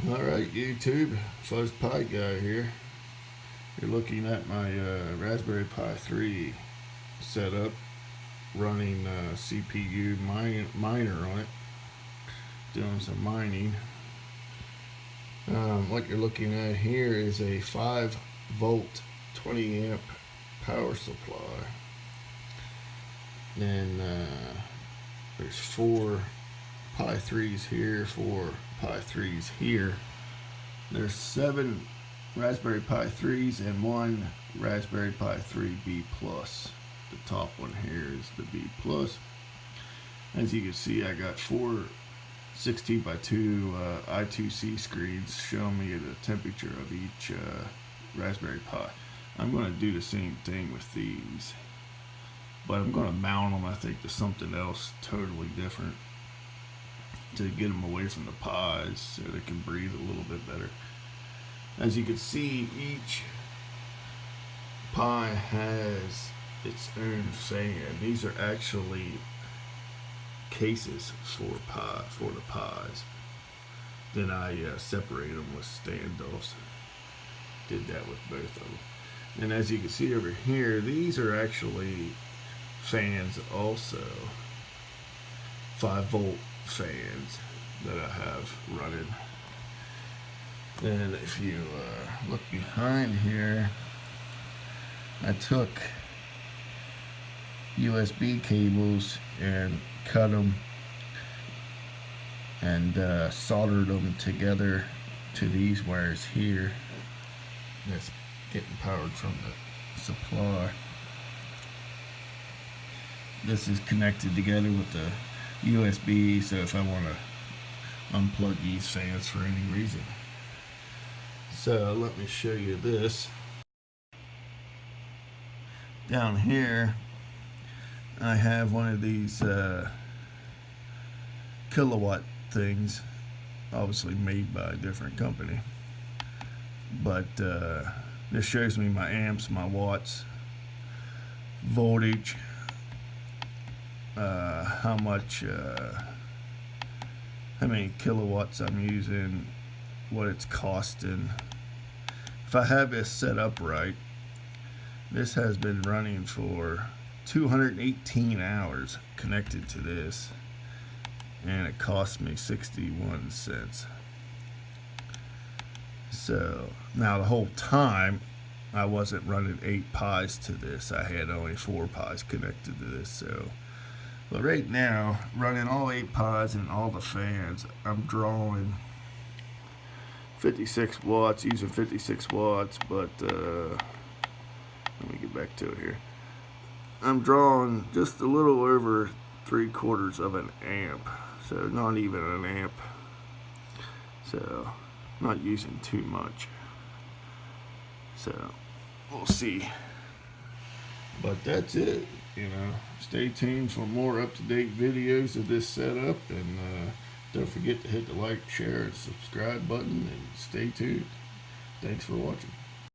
Alright, YouTube, Fuzz Pi Guy here. You're looking at my Raspberry Pi 3 setup, running CPU miner on it, doing some mining. What you're looking at here is a 5-volt, 20 amp power supply. Then there's 4 Pi 3's here, 4 Pi 3's here. There's 7 Raspberry Pi 3's and 1 Raspberry Pi 3 B+. The top one here is the B+. As you can see, I got 4 16x2 I2C screens showing me the temperature of each Raspberry Pi. I'm going to do the same thing with these, but I'm going to mount them, I think, to something else totally different to get them away from the Pis so they can breathe a little bit better. As you can see, each Pi has its own fan. These are actually cases for the Pis. Then I separated them with standoffs. Did that with both of them. And as you can see over here, these are actually fans also. 5-volt fans that I have running. Then if you look behind here, I took USB cables and cut them and soldered them together to these wires here. That's getting powered from the supply. This is connected together with the USB, so if I want to unplug these fans for any reason. So let me show you this. Down here I have one of these kilowatt things, obviously made by a different company, but this shows me my amps, my watts, voltage, how many kilowatts I'm using, what it's costing. If I have this set up right, this has been running for 218 hours connected to this, and it cost me 61 cents. So now the whole time I wasn't running 8 Pis to this, I had only 4 Pis connected to this. So but right now, running all 8 Pis and all the fans, I'm drawing 56 watts, using 56 watts, but let me get back to it here. I'm drawing just a little over 3/4 of an amp, so not even an amp. So not using too much. So we'll see. But that's it. Stay tuned for more up-to-date videos of this setup, and don't forget to hit the like, share, and subscribe button, and stay tuned. Thanks for watching.